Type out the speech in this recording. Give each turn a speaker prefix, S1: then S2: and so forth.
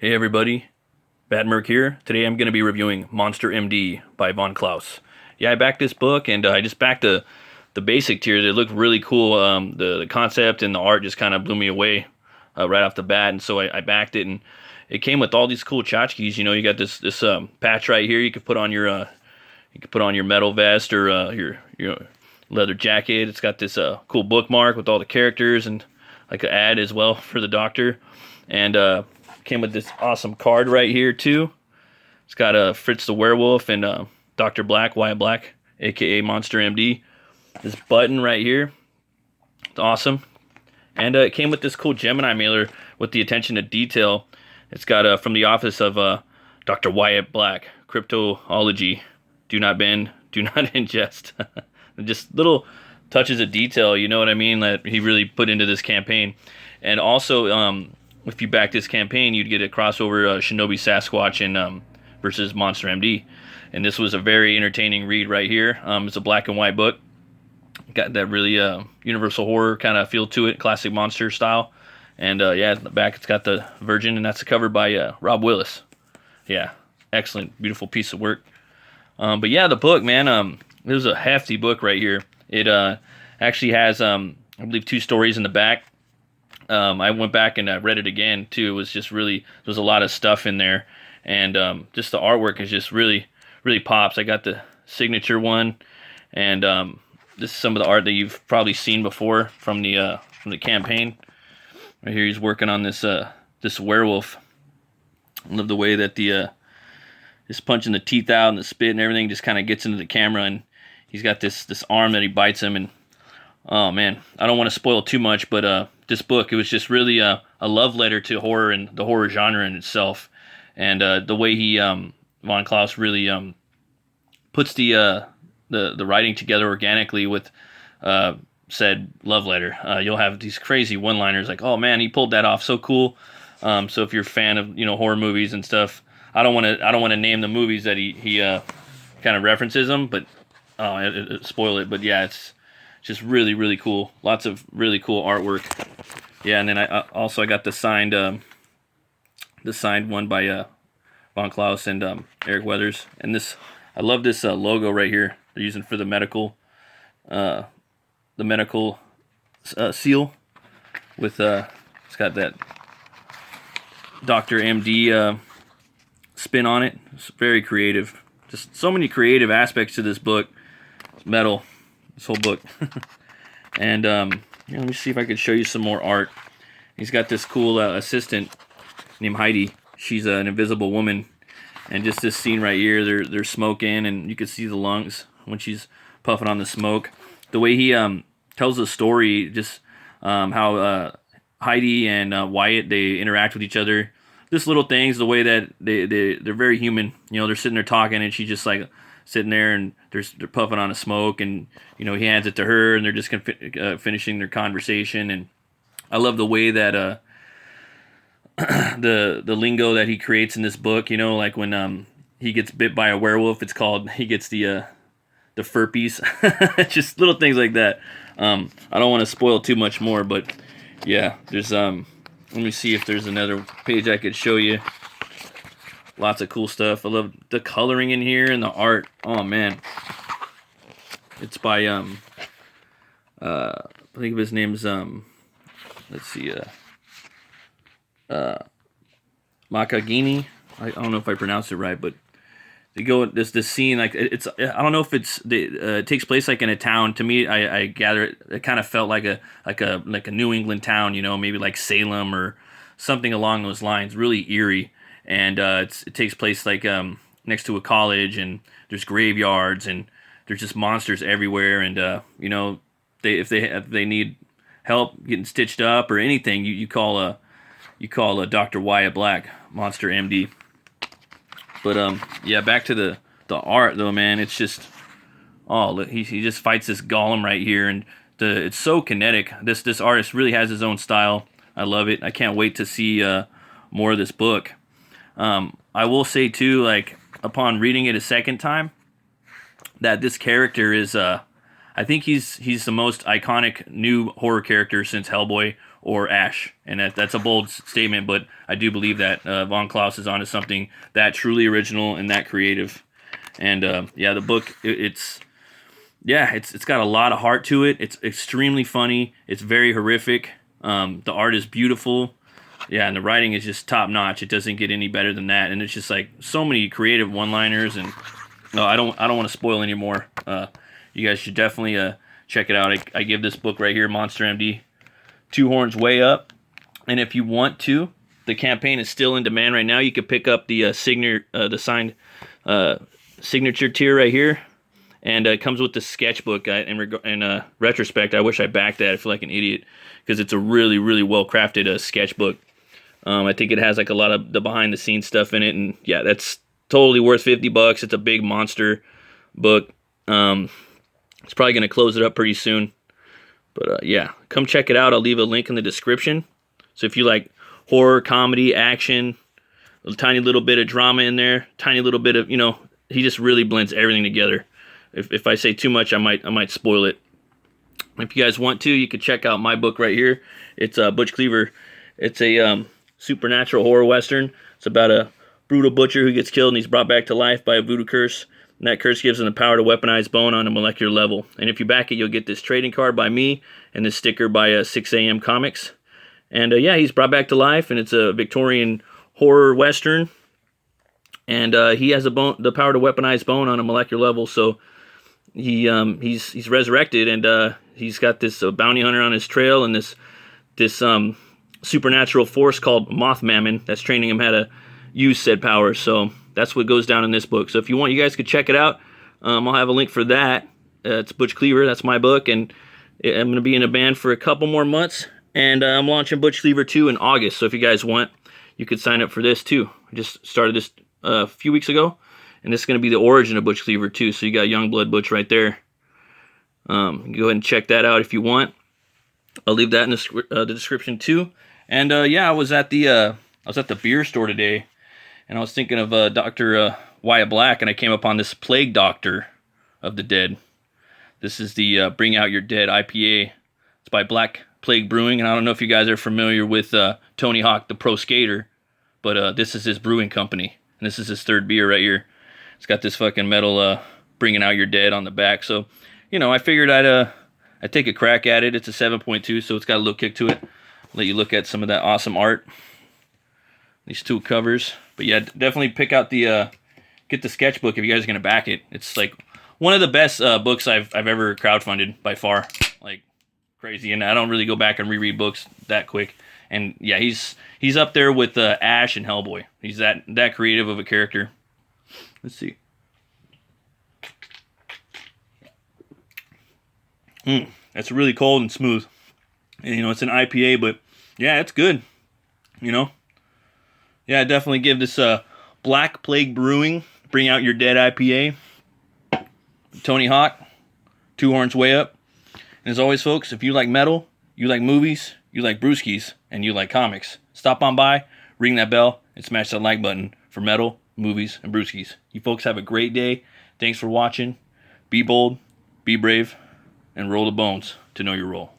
S1: Hey everybody, Bad Merc here. Today I'm going to be reviewing Monster MD by Von Klaus. Yeah, I backed this book and I just backed the basic tiers. It looked really cool. The concept and the art just kind of blew me away right off the bat, and so I backed it. And it came with all these cool tchotchkes. You know, you got this patch right here. You could put on your metal vest or your leather jacket. It's got this cool bookmark with all the characters and like an ad as well for the doctor. And came with this awesome card right here too. It's got Fritz the Werewolf and Dr. Black, Wyatt Black, aka Monster MD. This button right here, it's awesome. And it came with this cool Gemini mailer with the attention to detail. It's got from the office of Dr. Wyatt Black, Cryptoology. Do not bend, do not ingest. Just little touches of detail, you know what I mean, that he really put into this campaign. And also, if you back this campaign, you'd get a crossover Shinobi Sasquatch and versus Monster MD. And this was a very entertaining read right here. It's a black and white book. Got that really universal horror kind of feel to it, classic monster style. And yeah, in the back it's got the Virgin, and that's the cover by Rob Willis. Yeah, excellent, beautiful piece of work. But yeah, the book, man, it was a hefty book right here. It actually has, I believe, 2 stories in the back. I went back and I read it again too. It was just really, there's a lot of stuff in there, and just the artwork is just really pops. I got the signature one, and this is some of the art that you've probably seen before from the campaign. Right here, he's working on this werewolf. I love the way that the just punching the teeth out and the spit and everything just kind of gets into the camera, and he's got this arm that he bites him. And oh man, I don't want to spoil too much, but this book, it was just really a love letter to horror and the horror genre in itself. And the way he Von Klaus really puts the writing together organically with said love letter. You'll have these crazy one-liners like, "Oh man, he pulled that off, so cool." So if you're a fan of horror movies and stuff, I don't want to name the movies that he kind of references them, but it spoil it. But yeah, it's just really cool. Lots of really cool artwork. Yeah, and then I got the signed one by Von Klaus and Eric Weathers. And this, I love this logo right here they're using for the medical seal with it's got that Dr. MD spin on it. It's very creative. Just so many creative aspects to this book. It's metal, this whole book. And let me see if I could show you some more art. He's got this cool assistant named Heidi. She's an invisible woman, and just this scene right here, they're smoking, and you can see the lungs when she's puffing on the smoke. The way he tells the story, just how Heidi and Wyatt, they interact with each other. Just little things, the way that they're very human. They're sitting there talking, and she's just like sitting there, and they're puffing on a smoke, and he hands it to her, and they're just finishing their conversation. And I love the way that the lingo that he creates in this book. Like when he gets bit by a werewolf, it's called, he gets the furpies. Just little things like that. I don't want to spoil too much more, but yeah, there's let me see if there's another page I could show you. Lots of cool stuff. I love the coloring in here and the art. Oh man, it's by I think his name's let's see, Makagini. I don't know if I pronounced it right, but they go this scene, like it's, I don't know if it takes place like in a town. To me, I gather it kind of felt like a New England town, maybe like Salem or something along those lines. Really eerie, and it takes place like next to a college, and there's graveyards, and there's just monsters everywhere. And if they need help getting stitched up or anything, you call a Dr. Wyatt Black, Monster MD. But yeah, back to the art though, man. It's just, oh, look, he just fights this golem right here, and it's so kinetic. This artist really has his own style. I love it. I can't wait to see more of this book. I will say too, like upon reading it a second time, that this character is I I think he's the most iconic new horror character since Hellboy or Ash, and that's a bold statement, but I do believe that Von Klaus is onto something that truly original and that creative. And yeah, the book it's got a lot of heart to it. It's extremely funny. It's very horrific. The art is beautiful. Yeah, and the writing is just top notch. It doesn't get any better than that. And it's just like so many creative one-liners. And no, I don't want to spoil anymore. You guys should definitely check it out. I give this book right here, Monster MD, 2 horns way up. And if you want to, the campaign is still in demand right now. You could pick up the signed signature tier right here. And it comes with the sketchbook. In retrospect, I wish I backed that. I feel like an idiot because it's a really, really well-crafted sketchbook. I think it has like a lot of the behind-the-scenes stuff in it, and yeah, that's totally worth $50. It's a big monster book. It's probably going to close it up pretty soon. But yeah, come check it out. I'll leave a link in the description. So if you like horror, comedy, action, a tiny little bit of drama in there, tiny little bit of, he just really blends everything together. If I say too much, I might spoil it. If you guys want to, you could check out my book right here. It's Butch Cleaver. It's a supernatural horror western. It's about a brutal butcher who gets killed and he's brought back to life by a voodoo curse. And that curse gives him the power to weaponize bone on a molecular level. And if you back it, you'll get this trading card by me and this sticker by 6 AM Comics. And yeah, he's brought back to life, and it's a Victorian horror western. And he has the power to weaponize bone on a molecular level. So he's resurrected, and he's got this bounty hunter on his trail, and this supernatural force called Moth Mammon that's training him how to use said power. So that's what goes down in this book. So if you want, you guys could check it out. I'll have a link for that. It's Butch Cleaver. That's my book, and I'm going to be in a band for a couple more months, and I'm launching Butch Cleaver 2 in August. So if you guys want, you could sign up for this too. I just started this a few weeks ago, and this is going to be the origin of Butch Cleaver 2. So you got Youngblood Butch right there. You can go ahead and check that out if you want. I'll leave that in the description too. And yeah, I was at the beer store today, and I was thinking of Dr. Wyatt Black, and I came upon this Plague Doctor of the Dead. This is the Bring Out Your Dead IPA. It's by Black Plague Brewing, and I don't know if you guys are familiar with Tony Hawk, the pro skater, but this is his brewing company, and this is his 3rd beer right here. It's got this fucking metal Bringing Out Your Dead on the back, so I figured I'd take a crack at it. It's a 7.2, so it's got a little kick to it. Let you look at some of that awesome art. These 2 covers. But yeah, definitely pick out get the sketchbook if you guys are gonna back it. It's like one of the best books I've ever crowdfunded by far. Like crazy, and I don't really go back and reread books that quick. And yeah, he's up there with Ash and Hellboy. He's that creative of a character. Let's see. That's really cold and smooth. And, it's an IPA, but yeah, it's good. Yeah, definitely give this Black Plague Brewing Bring Out Your Dead IPA. Tony Hawk, 2 horns way up. And as always, folks, if you like metal, you like movies, you like brewskis, and you like comics, stop on by, ring that bell, and smash that like button for metal, movies, and brewskis. You folks have a great day. Thanks for watching. Be bold, be brave, and roll the bones to know your role.